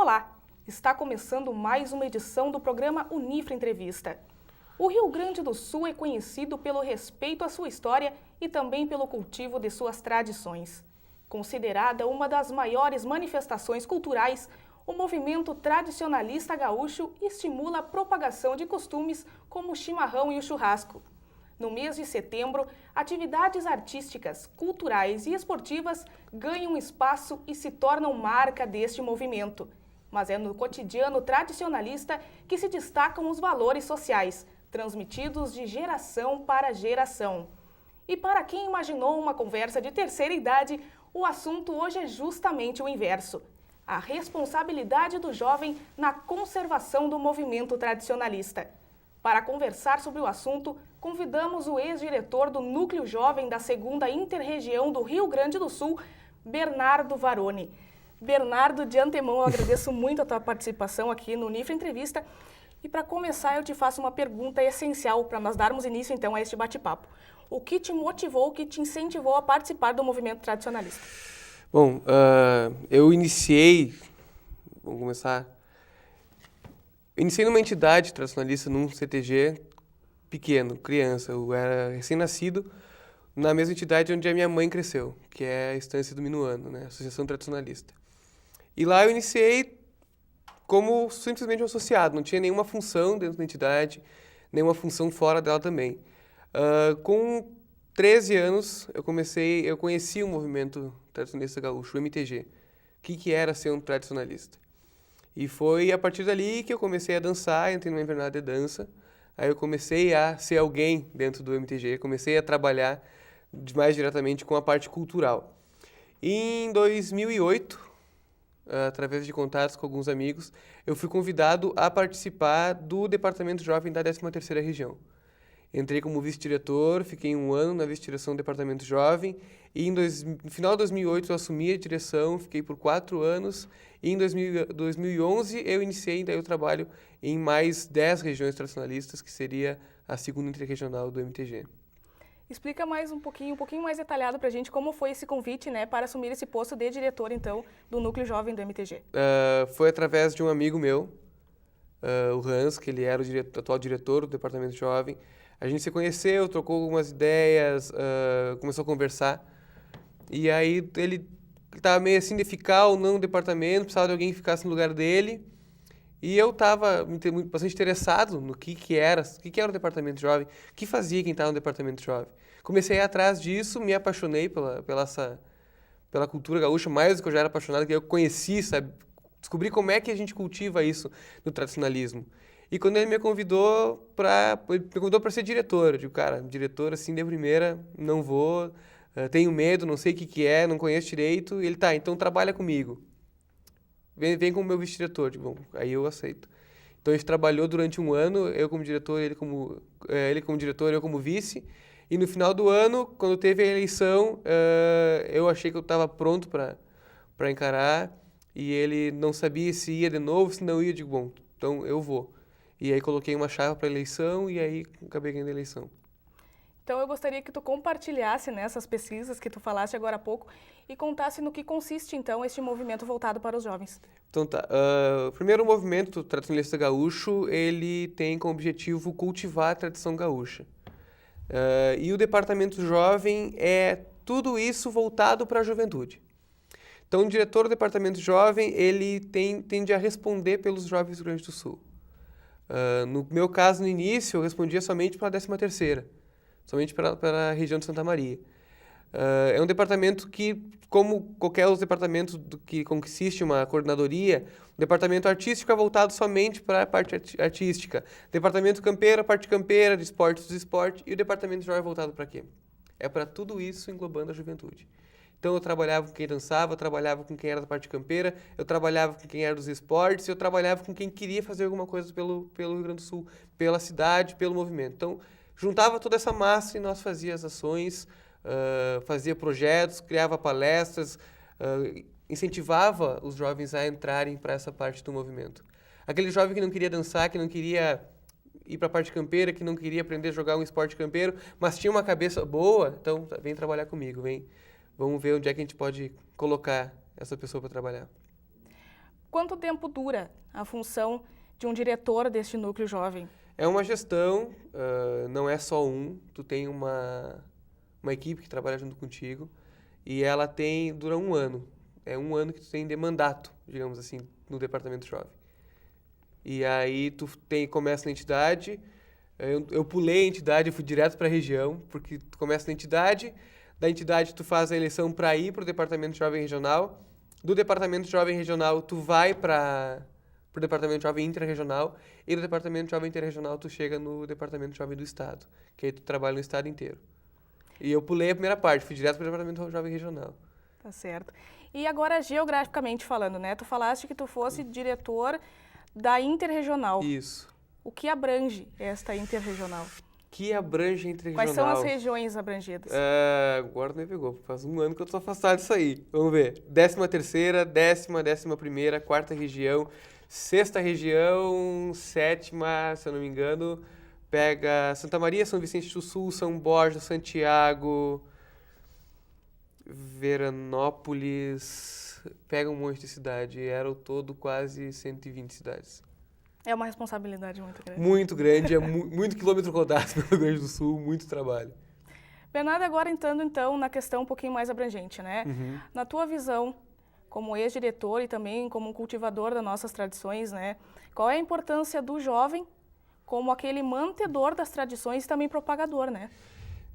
Olá, está começando mais uma edição do programa Unifra Entrevista. O Rio Grande do Sul é conhecido pelo respeito à sua história e também pelo cultivo de suas tradições. Considerada uma das maiores manifestações culturais, o movimento tradicionalista gaúcho estimula a propagação de costumes como o chimarrão e o churrasco. No mês de setembro, atividades artísticas, culturais e esportivas ganham espaço e se tornam marca deste movimento. Mas é no cotidiano tradicionalista que se destacam os valores sociais, transmitidos de geração para geração. E para quem imaginou uma conversa de terceira idade, o assunto hoje é justamente o inverso: a responsabilidade do jovem na conservação do movimento tradicionalista. Para conversar sobre o assunto, convidamos o ex-diretor do Núcleo Jovem da 2ª Inter-Região do Rio Grande do Sul, Bernardo Varoni. Bernardo, de antemão, eu agradeço muito a tua participação aqui no Unifra Entrevista. E para começar, eu te faço uma pergunta essencial para nós darmos início, então, a este bate-papo. O que te motivou, o que te incentivou a participar do movimento tradicionalista? Bom, eu vamos começar. Eu iniciei numa entidade tradicionalista, num CTG pequeno, criança. Eu era recém-nascido na mesma entidade onde a minha mãe cresceu, que é a Estância do Minuano, né? Associação Tradicionalista. E lá eu iniciei como simplesmente um associado, não tinha nenhuma função dentro da entidade, nenhuma função fora dela também. Com 13 anos, eu conheci o movimento tradicionalista gaúcho, o MTG. O que era ser um tradicionalista? E foi a partir dali que eu comecei a dançar, entrei numa invernada de dança. Aí eu comecei a ser alguém dentro do MTG, comecei a trabalhar mais diretamente com a parte cultural. E em 2008, através de contatos com alguns amigos, eu fui convidado a participar do Departamento Jovem da 13ª Região. Entrei como vice-diretor, fiquei 1 ano na vice-direção do Departamento Jovem e no final de 2008 eu assumi a direção, fiquei por 4 anos e em 2011 eu iniciei daí o trabalho em mais 10 regiões tradicionalistas, que seria a 2ª Interregional do MTG. Explica mais um pouquinho mais detalhado para a gente como foi esse convite, né, para assumir esse posto de diretor, então, do Núcleo Jovem do MTG. Foi através de um amigo meu, o Hans, que ele era o atual diretor do Departamento Jovem. A gente se conheceu, trocou algumas ideias, começou a conversar. E aí ele estava meio assim de ficar ou não no departamento, precisava de alguém que ficasse no lugar dele. E eu estava bastante interessado no que era o Departamento Jovem, o que fazia quem estava no Departamento Jovem. Comecei a ir atrás disso, me apaixonei pela cultura gaúcha, mais do que eu já era apaixonado, que eu conheci, sabe? Descobri como é que a gente cultiva isso no tradicionalismo. E quando ele me convidou para ser diretor, eu digo, cara, diretor assim de primeira, não vou, tenho medo, não sei o que é, não conheço direito. E ele, tá, então trabalha comigo. Vem como meu vice-diretor. Digo, bom, aí eu aceito. Então a gente trabalhou durante 1 ano, eu como diretor, ele como diretor, eu como vice. E no final do ano, quando teve a eleição, eu achei que eu estava pronto para encarar. E ele não sabia se ia de novo, se não ia. Eu digo, bom, então eu vou. E aí coloquei uma chave para a eleição e aí acabei ganhando a eleição. Então eu gostaria que tu compartilhasse nessas pesquisas que tu falaste agora há pouco e contasse no que consiste então este movimento voltado para os jovens. Então tá, primeiro o movimento tradicionalista gaúcho, ele tem como objetivo cultivar a tradição gaúcha. E o Departamento Jovem é tudo isso voltado para a juventude. Então o diretor do Departamento Jovem, ele tende a responder pelos jovens do Rio Grande do Sul. No meu caso, no início, eu respondia somente para a 13ª, somente para a região de Santa Maria. É um departamento que, como qualquer outro departamento que consiste uma coordenadoria, o departamento artístico é voltado somente para a parte artística. Departamento campeiro, a parte campeira, de esportes, do esporte. E o departamento jovem é voltado para quê? É para tudo isso englobando a juventude. Então eu trabalhava com quem dançava, eu trabalhava com quem era da parte campeira, eu trabalhava com quem era dos esportes, eu trabalhava com quem queria fazer alguma coisa pelo Rio Grande do Sul, pela cidade, pelo movimento. Então, juntava toda essa massa e nós fazíamos as ações, fazia projetos, criava palestras, incentivava os jovens a entrarem para essa parte do movimento. Aquele jovem que não queria dançar, que não queria ir para a parte campeira, que não queria aprender a jogar um esporte campeiro, mas tinha uma cabeça boa, então vem trabalhar comigo, vem. Vamos ver onde é que a gente pode colocar essa pessoa para trabalhar. Quanto tempo dura a função de um diretor deste núcleo jovem? É uma gestão, não é só tu tem uma equipe que trabalha junto contigo e ela dura 1 ano. É 1 ano que tu tem de mandato, digamos assim, no departamento jovem. E aí começa na entidade, eu pulei a entidade, eu fui direto para a região, porque tu começa na entidade, da entidade tu faz a eleição para ir para o departamento jovem regional, do departamento jovem regional tu vai para o departamento jovem interregional, e do departamento jovem interregional tu chega no departamento jovem do estado, que aí tu trabalha no estado inteiro. E eu pulei a primeira parte, fui direto para o departamento jovem regional. Tá certo. E agora, geograficamente falando, né? Tu falaste que tu fosse diretor da interregional. Isso. O que abrange esta interregional? Que abrange a interregional? Quais são as regiões abrangidas? Agora me pegou. Faz 1 ano que eu tô afastado disso aí. Vamos ver. 13ª, 11ª, 4ª região, 6ª região, 7ª, se eu não me engano, pega Santa Maria, São Vicente do Sul, São Borja, Santiago, Veranópolis, pega um monte de cidade. Era ao todo quase 120 cidades. É uma responsabilidade muito grande. Muito grande, é muito quilômetro rodado pelo Rio Grande do Sul, muito trabalho. Bernardo, agora entrando então na questão um pouquinho mais abrangente, né? Uhum. Na tua visão, como ex-diretor e também como um cultivador das nossas tradições, né? Qual é a importância do jovem como aquele mantedor das tradições e também propagador, né?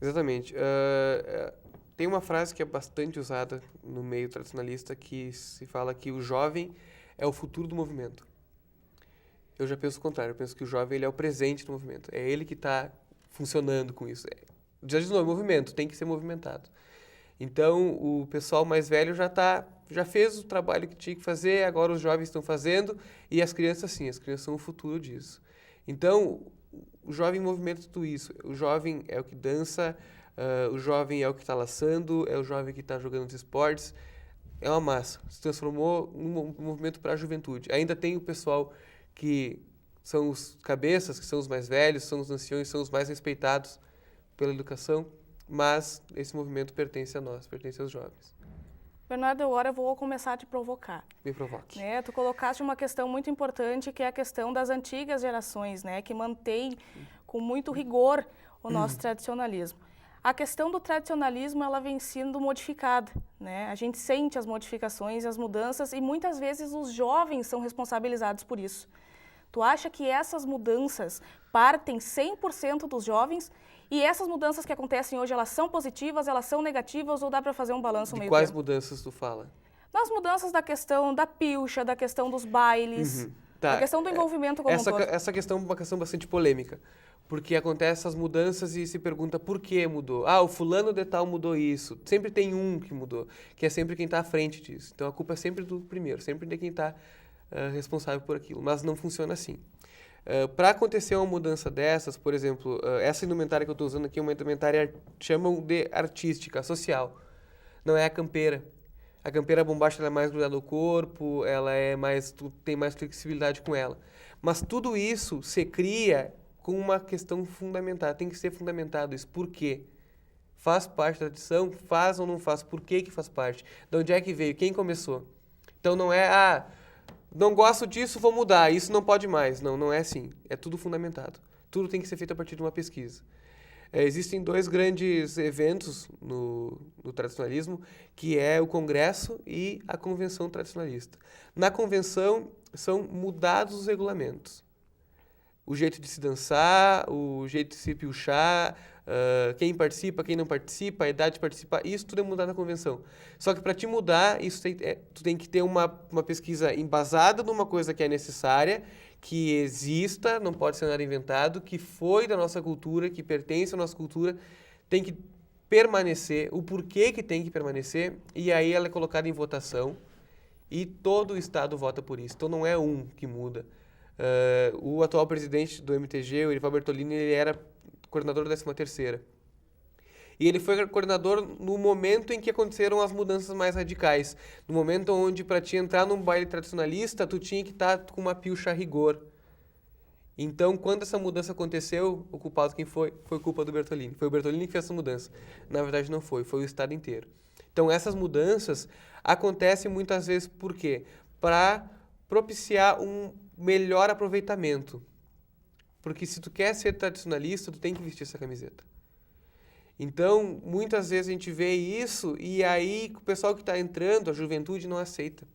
Exatamente. Tem uma frase que é bastante usada no meio tradicionalista que se fala que o jovem é o futuro do movimento. Eu já penso o contrário, eu penso que o jovem ele é o presente do movimento, é ele que está funcionando com isso. Já de novo, movimento, tem que ser movimentado. Então, o pessoal mais velho já fez o trabalho que tinha que fazer, agora os jovens estão fazendo, e as crianças sim, as crianças são o futuro disso. Então, o jovem movimenta tudo isso, o jovem é o que dança, o jovem é o que está laçando, é o jovem que está jogando os esportes, é uma massa, se transformou num movimento para a juventude. Ainda tem o pessoal que são os cabeças, que são os mais velhos, são os anciões, são os mais respeitados pela educação, mas esse movimento pertence a nós, pertence aos jovens. Bernardo, agora eu vou começar a te provocar. Me provoque. Né? Tu colocaste uma questão muito importante, que é a questão das antigas gerações, né? Que mantém com muito rigor o nosso tradicionalismo. A questão do tradicionalismo, ela vem sendo modificada, né? A gente sente as modificações e as mudanças e muitas vezes os jovens são responsabilizados por isso. Tu acha que essas mudanças partem 100% dos jovens e essas mudanças que acontecem hoje, elas são positivas, elas são negativas ou dá para fazer um balanço meio quais termo? Mudanças tu fala? Nas mudanças da questão da pilcha, da questão dos bailes, Tá. da questão do envolvimento como um todo. Essa questão é uma questão bastante polêmica, porque acontecem essas mudanças e se pergunta por que mudou. O fulano de tal mudou isso. Sempre tem um que mudou, que é sempre quem está à frente disso. Então a culpa é sempre do primeiro, sempre de quem está responsável por aquilo, mas não funciona assim. Para acontecer uma mudança dessas, por exemplo, essa indumentária que eu estou usando aqui é uma indumentária, chamam de artística, social. Não é a campeira. A campeira bombacha ela é mais grudada ao corpo, tu tem mais flexibilidade com ela. Mas tudo isso se cria com uma questão fundamental, tem que ser fundamentado isso. Por quê? Faz parte da tradição? Faz ou não faz? Por que faz parte? De onde é que veio? Quem começou? Então não é, não gosto disso, vou mudar, isso não pode mais. Não, não é assim. É tudo fundamentado. Tudo tem que ser feito a partir de uma pesquisa. Existem 2 grandes eventos no tradicionalismo, que é o Congresso e a Convenção Tradicionalista. Na Convenção, são mudados os regulamentos. O jeito de se dançar, o jeito de se pilchar, quem participa, quem não participa, a idade de participar, isso tudo é mudado na Convenção. Só que para te mudar, tu tem que ter uma pesquisa embasada numa coisa que é necessária, que exista, não pode ser nada inventado, que foi da nossa cultura, que pertence à nossa cultura, tem que permanecer, o porquê que tem que permanecer, e aí ela é colocada em votação, e todo o Estado vota por isso. Então não é um que muda. O atual presidente do MTG, o Erival Bertolini, ele era coordenador da 13ª. E ele foi coordenador no momento em que aconteceram as mudanças mais radicais. No momento onde, para te entrar num baile tradicionalista, tu tinha que estar com uma pilcha a rigor. Então, quando essa mudança aconteceu, o culpado quem foi? Foi culpa do Bertolini. Foi o Bertolini que fez essa mudança. Na verdade, não foi o Estado inteiro. Então, essas mudanças acontecem muitas vezes por quê? Para propiciar um melhor aproveitamento. Porque se tu quer ser tradicionalista, tu tem que vestir essa camiseta. Então, muitas vezes a gente vê isso e aí o pessoal que está entrando, a juventude, não aceita.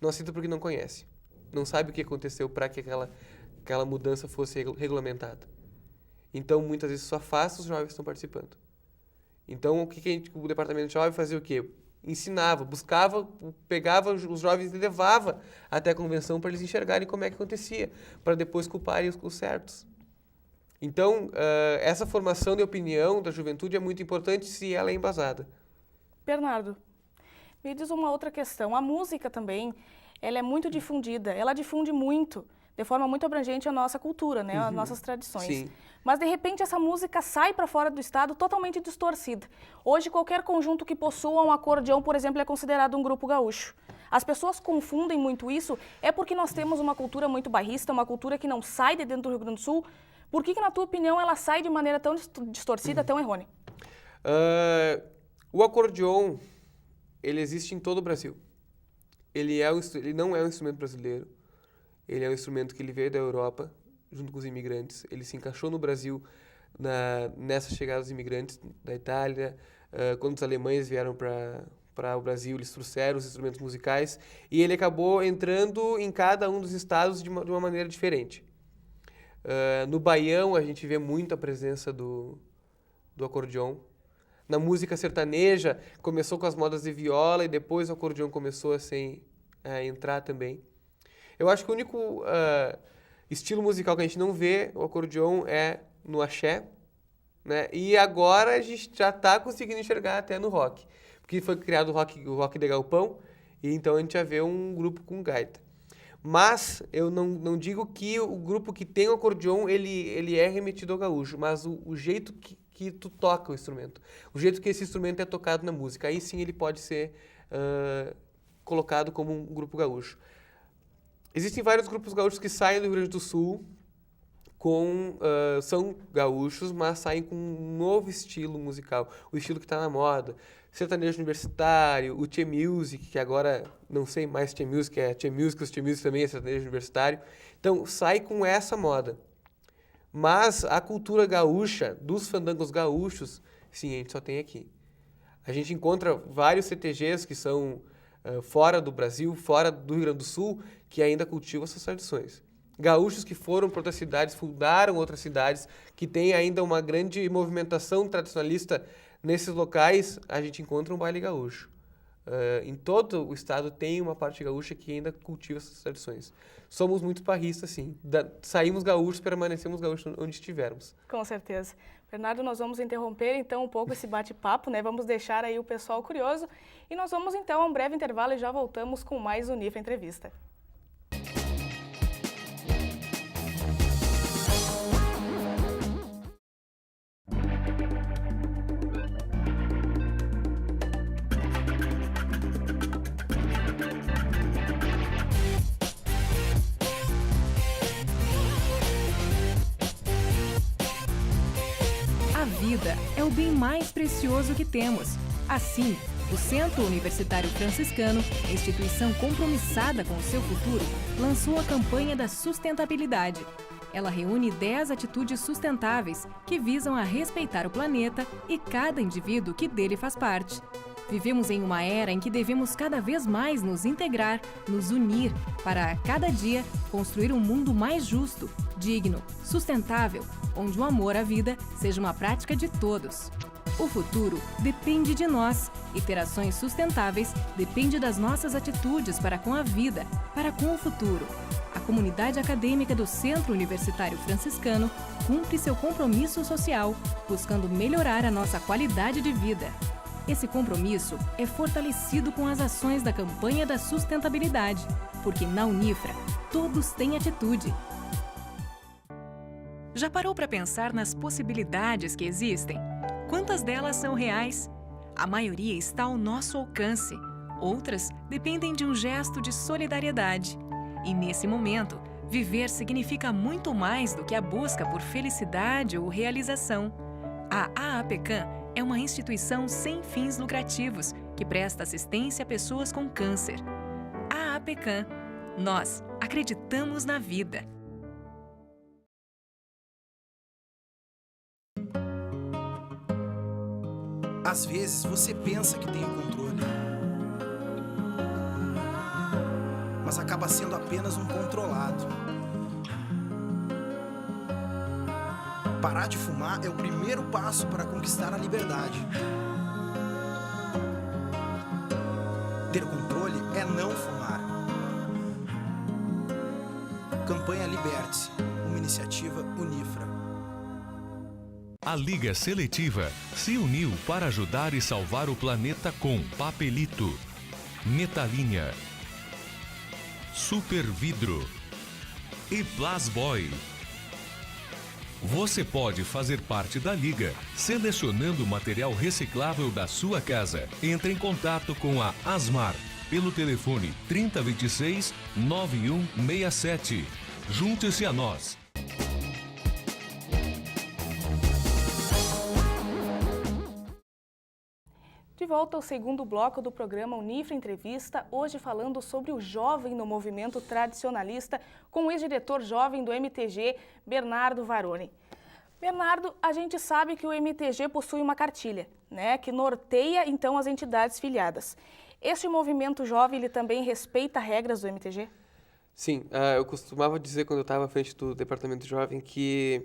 Não aceita porque não conhece. Não sabe o que aconteceu para que aquela mudança fosse regulamentada. Então, muitas vezes, isso afasta os jovens que estão participando. Então, o departamento de jovem fazia o quê? Ensinava, buscava, pegava os jovens e levava até a convenção para eles enxergarem como é que acontecia, para depois culparem os certos. Então, essa formação de opinião da juventude é muito importante se ela é embasada. Bernardo, me diz uma outra questão. A música também, ela é muito difundida, ela difunde muito, de forma muito abrangente a nossa cultura, né? As nossas tradições. Sim. Mas, de repente, essa música sai para fora do estado totalmente distorcida. Hoje, qualquer conjunto que possua um acordeão, por exemplo, é considerado um grupo gaúcho. As pessoas confundem muito isso, é porque nós temos uma cultura muito bairrista, uma cultura que não sai de dentro do Rio Grande do Sul. Por que, na tua opinião, ela sai de maneira tão distorcida, tão errônea? O acordeon, ele existe em todo o Brasil. Ele não é um instrumento brasileiro. Ele é um instrumento que ele veio da Europa, junto com os imigrantes. Ele se encaixou no Brasil nessa chegada dos imigrantes da Itália. Quando os alemães vieram para o Brasil, eles trouxeram os instrumentos musicais. E ele acabou entrando em cada um dos estados de uma maneira diferente. No baião, a gente vê muito a presença do acordeon. Na música sertaneja, começou com as modas de viola e depois o acordeon começou a entrar também. Eu acho que o único estilo musical que a gente não vê o acordeon é no axé, né? E agora a gente já está conseguindo enxergar até no rock, porque foi criado o rock de galpão, e então a gente já vê um grupo com gaita. Mas eu não digo que o grupo que tem o acordeon ele é remetido ao gaúcho, mas o jeito que tu toca o instrumento, o jeito que esse instrumento é tocado na música, aí sim ele pode ser colocado como um grupo gaúcho. Existem vários grupos gaúchos que saem do Rio Grande do Sul, são gaúchos, mas saem com um novo estilo musical, o estilo que está na moda. Sertanejo universitário, o Tchê Music, que agora não sei mais Tchê Music, é Tchê Music, os Tchê Music também é sertanejo universitário. Então, sai com essa moda. Mas a cultura gaúcha, dos fandangos gaúchos, sim, a gente só tem aqui. A gente encontra vários CTGs que são fora do Brasil, fora do Rio Grande do Sul, que ainda cultivam essas tradições. Gaúchos que foram para outras cidades, fundaram outras cidades, que têm ainda uma grande movimentação tradicionalista nesses locais, a gente encontra um baile gaúcho. Em todo o estado tem uma parte gaúcha que ainda cultiva essas tradições. Somos muito barristas, sim. Saímos gaúchos, permanecemos gaúchos onde estivermos. Com certeza. Bernardo, nós vamos interromper então um pouco esse bate-papo, né? Vamos deixar aí o pessoal curioso e nós vamos então a um breve intervalo e já voltamos com mais Unifra Entrevista. A vida é o bem mais precioso que temos. Assim, o Centro Universitário Franciscano, instituição compromissada com o seu futuro, lançou a campanha da sustentabilidade. Ela reúne 10 atitudes sustentáveis que visam a respeitar o planeta e cada indivíduo que dele faz parte. Vivemos em uma era em que devemos cada vez mais nos integrar, nos unir, para, a cada dia, construir um mundo mais justo, digno, sustentável, onde o amor à vida seja uma prática de todos. O futuro depende de nós e ter ações sustentáveis depende das nossas atitudes para com a vida, para com o futuro. A comunidade acadêmica do Centro Universitário Franciscano cumpre seu compromisso social, buscando melhorar a nossa qualidade de vida. Esse compromisso é fortalecido com as ações da campanha da sustentabilidade, porque na Unifra todos têm atitude. Já parou para pensar nas possibilidades que existem? Quantas delas são reais? A maioria está ao nosso alcance. Outras dependem de um gesto de solidariedade. E nesse momento, viver significa muito mais do que a busca por felicidade ou realização. A AAPCAM é uma instituição sem fins lucrativos que presta assistência a pessoas com câncer. A AAPCAM, Nós acreditamos na vida. Às vezes você pensa que tem o controle, mas acaba sendo apenas um controlado. Parar de fumar é o primeiro passo para conquistar a liberdade. Ter controle é não fumar. Campanha Liberte-se, uma iniciativa Unifra. A Liga Seletiva se uniu para ajudar e salvar o planeta com Papelito, Metalinha, Super Vidro e Plasboy. Você pode fazer parte da Liga selecionando o material reciclável da sua casa. Entre em contato com a Asmar pelo telefone 3026 9167. Junte-se a nós. De volta ao segundo bloco do programa Unifra Entrevista, hoje falando sobre o jovem no movimento tradicionalista com o ex-diretor jovem do MTG, Bernardo Varoni. Bernardo, a gente sabe que o MTG possui uma cartilha, né, que norteia então as entidades filiadas. Este movimento jovem, ele também respeita regras do MTG? Sim, eu costumava dizer quando eu estava à frente do Departamento Jovem que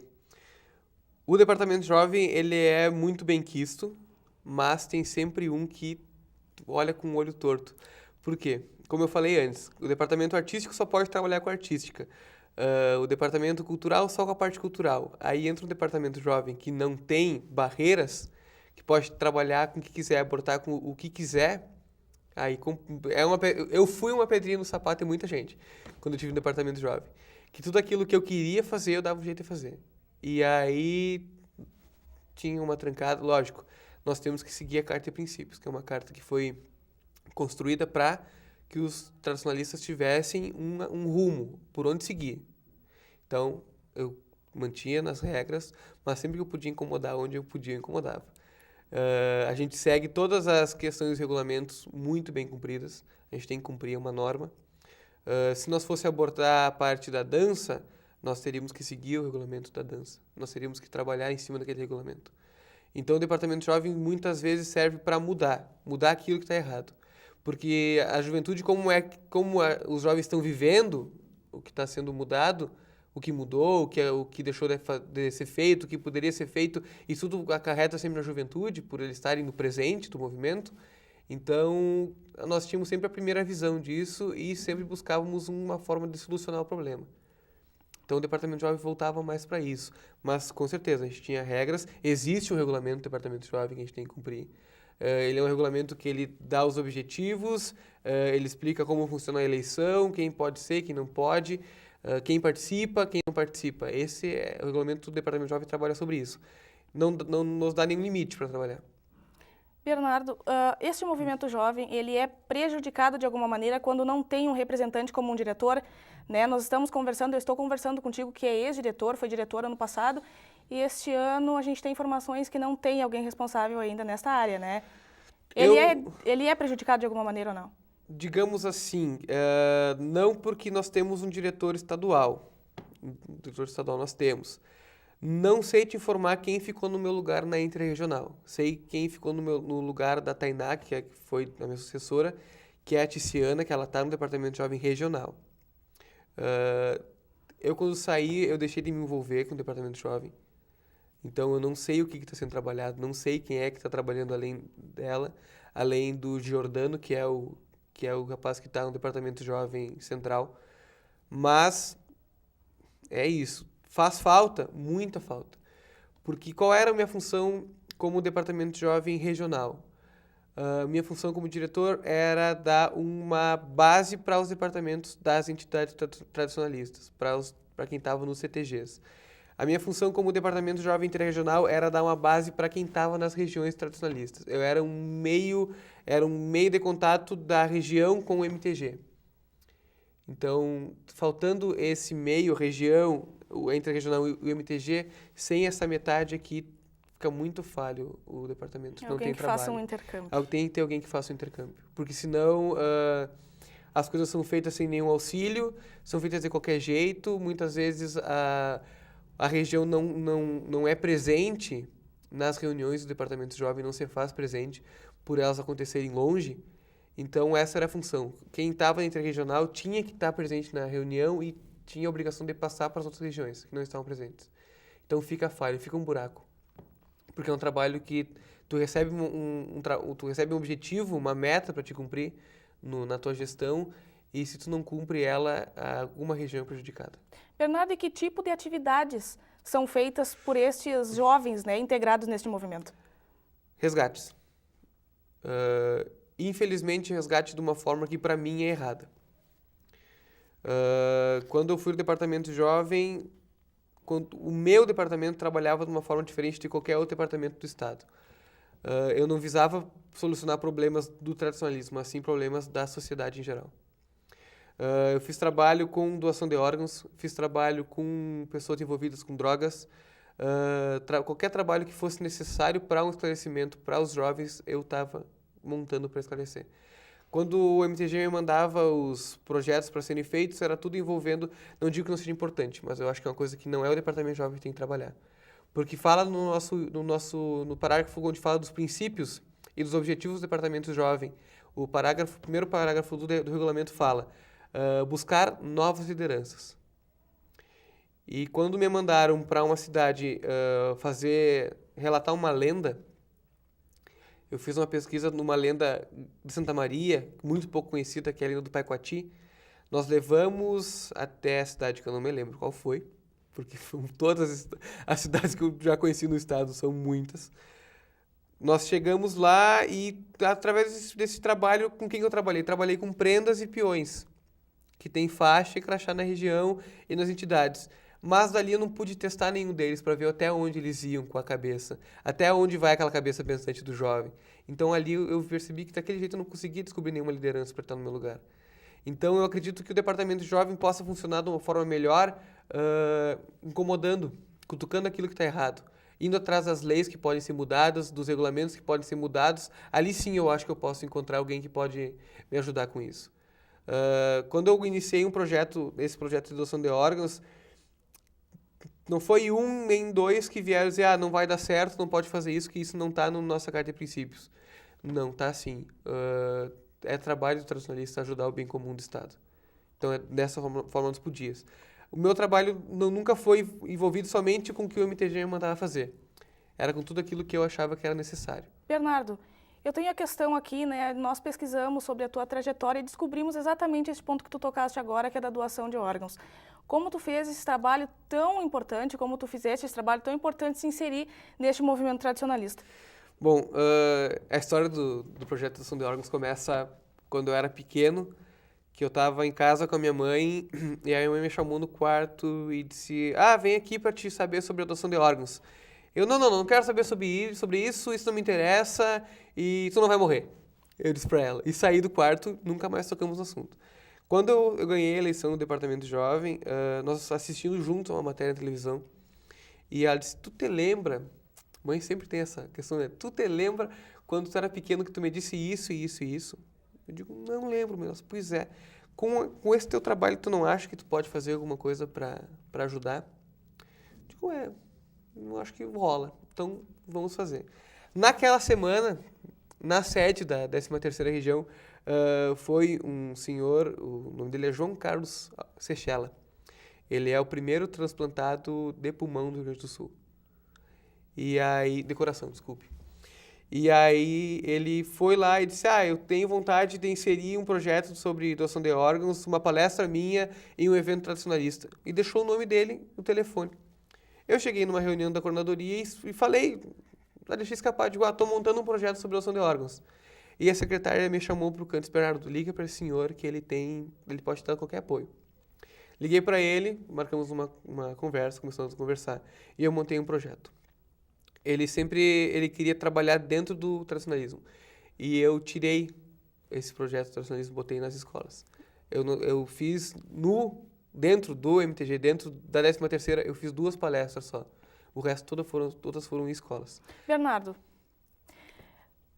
o Departamento Jovem ele é muito benquisto, mas tem sempre um que olha com o olho torto. Por quê? Como eu falei antes, o departamento artístico só pode trabalhar com artística. O departamento cultural só com a parte cultural. Aí entra um departamento jovem que não tem barreiras, que pode trabalhar com o que quiser, abordar com o que quiser. Aí eu fui uma pedrinha no sapato de muita gente quando eu tive no departamento jovem. Que tudo aquilo que eu queria fazer, eu dava um jeito de fazer. E aí tinha uma trancada, lógico. Nós temos que seguir a Carta de Princípios, que é uma carta que foi construída para que os tradicionalistas tivessem um rumo, por onde seguir. Então, eu mantinha nas regras, mas sempre que eu podia incomodar, onde eu podia, eu incomodava. A gente segue todas as questões e regulamentos muito bem cumpridas, a gente tem que cumprir uma norma. Se nós fosse abordar a parte da dança, nós teríamos que seguir o regulamento da dança, nós teríamos que trabalhar em cima daquele regulamento. Então, o Departamento Jovem muitas vezes serve para mudar aquilo que está errado. Porque a juventude, como os jovens estão vivendo, o que está sendo mudado, o que mudou, o que deixou de ser feito, o que poderia ser feito, isso tudo acarreta sempre na juventude, por eles estarem no presente do movimento. Então, nós tínhamos sempre a primeira visão disso e sempre buscávamos uma forma de solucionar o problema. Então, o Departamento Jovem voltava mais para isso. Mas, com certeza, a gente tinha regras. Existe um regulamento do Departamento Jovem que a gente tem que cumprir. Ele é um regulamento que ele dá os objetivos, ele explica como funciona a eleição, quem pode ser, quem não pode, quem participa, quem não participa. O regulamento do Departamento Jovem trabalha sobre isso. Não nos dá nenhum limite para trabalhar. Bernardo, esse movimento jovem, ele é prejudicado de alguma maneira quando não tem um representante como um diretor, né? Eu estou conversando contigo que é ex-diretor, foi diretor ano passado, e este ano a gente tem informações que não tem alguém responsável ainda nesta área, né? Ele é prejudicado de alguma maneira ou não? Digamos assim, não porque nós temos um diretor estadual. Um diretor estadual nós temos. Não sei te informar quem ficou no meu lugar na Interregional. Sei quem ficou no lugar da Tainá, que foi a minha sucessora, que é a Ticiana, que ela está no Departamento Jovem Regional. Eu, quando saí, eu deixei de me envolver com o Departamento Jovem. Então, eu não sei o que está sendo trabalhado, não sei quem é que está trabalhando além dela, além do Giordano, que é o rapaz que está no Departamento Jovem Central. Mas é isso. Faz falta, muita falta. Porque qual era a minha função como Departamento Jovem Regional? Minha função como diretor era dar uma base para os departamentos das entidades tradicionalistas, para quem estava nos CTGs. A minha função como Departamento Jovem Interregional era dar uma base para quem estava nas regiões tradicionalistas. Eu era um meio de contato da região com o MTG. Então, faltando esse meio, região, o Interregional e o MTG, sem essa metade aqui, fica muito falho o departamento. Não tem trabalho. Alguém que faça um intercâmbio. Tem que ter alguém que faça um intercâmbio. Porque senão as coisas são feitas sem nenhum auxílio, são feitas de qualquer jeito, muitas vezes a região não é presente nas reuniões do Departamento Jovem, não se faz presente por elas acontecerem longe. Então, essa era a função. Quem estava na interregional tinha que estar presente na reunião e tinha a obrigação de passar para as outras regiões que não estavam presentes. Então, fica a falha, fica um buraco. Porque é um trabalho que tu recebe tu recebe um objetivo, uma meta para te cumprir na tua gestão, e se tu não cumpre ela, alguma região é prejudicada. Bernardo, e que tipo de atividades são feitas por estes jovens, né, integrados neste movimento? Resgates. Infelizmente, resgate de uma forma que para mim é errada. Quando eu fui no departamento jovem, o meu departamento trabalhava de uma forma diferente de qualquer outro departamento do estado. Eu não visava solucionar problemas do tradicionalismo, mas sim problemas da sociedade em geral. Eu fiz trabalho com doação de órgãos, fiz trabalho com pessoas envolvidas com drogas, qualquer trabalho que fosse necessário para um esclarecimento para os jovens, eu estava montando para esclarecer. Quando o MTG me mandava os projetos para serem feitos, era tudo envolvendo, não digo que não seja importante, mas eu acho que é uma coisa que não é o Departamento Jovem que tem que trabalhar. Porque fala no parágrafo onde fala dos princípios e dos objetivos do Departamento Jovem. O primeiro parágrafo do regulamento fala buscar novas lideranças. E quando me mandaram para uma cidade relatar uma lenda, eu fiz uma pesquisa numa lenda de Santa Maria, muito pouco conhecida, que é a lenda do Paiquati. Nós levamos até a cidade que eu não me lembro qual foi, porque todas as cidades que eu já conheci no estado são muitas. Nós chegamos lá e, através desse trabalho, com quem eu trabalhei? Trabalhei com prendas e peões, que tem faixa e crachá na região e nas entidades. Mas dali eu não pude testar nenhum deles para ver até onde eles iam com a cabeça, até onde vai aquela cabeça pensante do jovem. Então ali eu percebi que daquele jeito eu não conseguia descobrir nenhuma liderança para estar no meu lugar. Então eu acredito que o departamento jovem possa funcionar de uma forma melhor, incomodando, cutucando aquilo que está errado, indo atrás das leis que podem ser mudadas, dos regulamentos que podem ser mudados. Ali sim eu acho que eu posso encontrar alguém que pode me ajudar com isso. Quando eu iniciei esse projeto de doação de órgãos, não foi um nem dois que vieram dizer não vai dar certo, não pode fazer isso, que isso não está na nossa carta de princípios. Não, está sim. É trabalho do tradicionalista ajudar o bem comum do Estado. Então, é dessa forma dos podias. O meu trabalho nunca foi envolvido somente com o que o MTG me mandava fazer. Era com tudo aquilo que eu achava que era necessário. Bernardo, eu tenho a questão aqui, né? Nós pesquisamos sobre a tua trajetória e descobrimos exatamente esse ponto que tu tocaste agora, que é da doação de órgãos. Como tu fez esse trabalho tão importante, como tu fizeste esse trabalho tão importante se inserir neste movimento tradicionalista? Bom, a história do projeto de doação de órgãos começa quando eu era pequeno, que eu estava em casa com a minha mãe, e aí a minha mãe me chamou no quarto e disse, vem aqui para te saber sobre a doação de órgãos. Eu, não quero saber sobre isso não me interessa, e tu não vai morrer. Eu disse para ela. E saí do quarto, nunca mais tocamos no assunto. Quando eu ganhei a eleição no Departamento Jovem, nós assistimos juntos a uma matéria na televisão, e ela disse, tu te lembra, mãe sempre tem essa questão, né? Tu te lembra quando tu era pequeno que tu me disse isso e isso e isso? Eu digo, não lembro mesmo. Pois é, com esse teu trabalho tu não acha que tu pode fazer alguma coisa para ajudar? Eu digo, eu acho que rola, então vamos fazer. Naquela semana, na sede da 13ª região, foi um senhor, o nome dele é João Carlos Sechela. Ele é o primeiro transplantado de pulmão do Rio Grande do Sul. E aí, de coração, desculpe. E aí ele foi lá e disse, eu tenho vontade de inserir um projeto sobre doação de órgãos, uma palestra minha em um evento tradicionalista. E deixou o nome dele no telefone. Eu cheguei numa reunião da coordenadoria e falei, deixei escapar, digo, estou montando um projeto sobre doação de órgãos. E a secretária me chamou para o canto, Bernardo, liga para esse senhor que ele pode te dar qualquer apoio. Liguei para ele, marcamos uma conversa, começamos a conversar, e eu montei um projeto. Ele queria trabalhar dentro do tradicionalismo. E eu tirei esse projeto do tradicionalismo e botei nas escolas. Eu fiz dentro do MTG, dentro da 13ª, eu fiz 2 palestras só. O resto todas foram em escolas. Bernardo,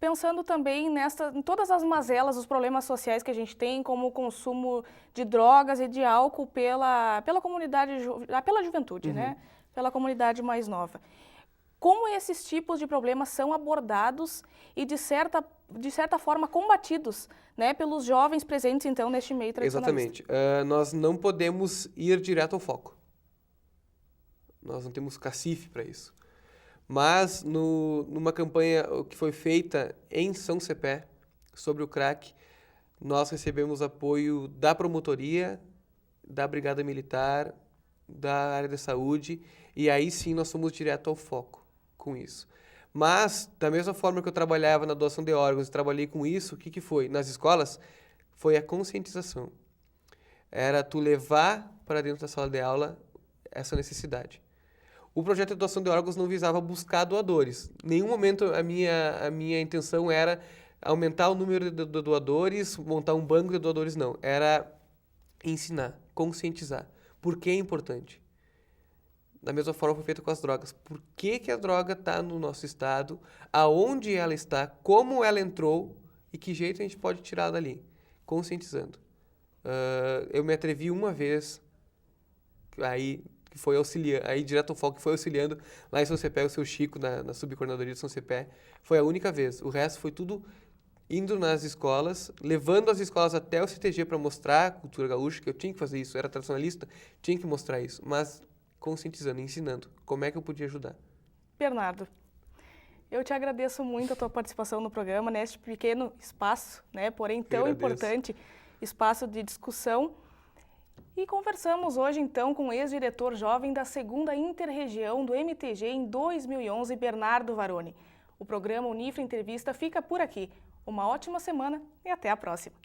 pensando também em todas as mazelas, os problemas sociais que a gente tem, como o consumo de drogas e de álcool pela comunidade, pela juventude, né? Pela comunidade mais nova. Como esses tipos de problemas são abordados e, de certa forma, combatidos, né, pelos jovens presentes, então, neste meio tradicionalista? Exatamente. Nós não podemos ir direto ao foco. Nós não temos cacife para isso. Mas, numa campanha que foi feita em São Cepé, sobre o crack, nós recebemos apoio da promotoria, da Brigada Militar, da área da saúde, e aí sim nós fomos direto ao foco com isso. Mas, da mesma forma que eu trabalhava na doação de órgãos e trabalhei com isso, o que foi? Nas escolas, foi a conscientização. Era tu levar para dentro da sala de aula essa necessidade. O projeto de doação de órgãos não visava buscar doadores. Em nenhum momento a minha intenção era aumentar o número de doadores, montar um banco de doadores, não. Era ensinar, conscientizar. Por que é importante? Da mesma forma foi feito com as drogas. Por que a droga está no nosso estado, aonde ela está, como ela entrou e que jeito a gente pode tirar dali? Conscientizando. Eu me atrevi uma vez, aí que foi auxiliando, aí direto ao foco que foi auxiliando lá em São Cepé, o seu Chico, na subcoordenadoria de São Cepé. Foi a única vez. O resto foi tudo indo nas escolas, levando as escolas até o CTG para mostrar a cultura gaúcha, que eu tinha que fazer isso, eu era tradicionalista, tinha que mostrar isso, mas conscientizando, ensinando como é que eu podia ajudar. Bernardo, eu te agradeço muito a tua participação no programa, neste pequeno espaço, né, porém tão importante, espaço de discussão. E conversamos hoje, então, com o ex-diretor jovem da 2ª Inter-Região do MTG em 2011, Bernardo Varoni. O programa Unifre Entrevista fica por aqui. Uma ótima semana e até a próxima.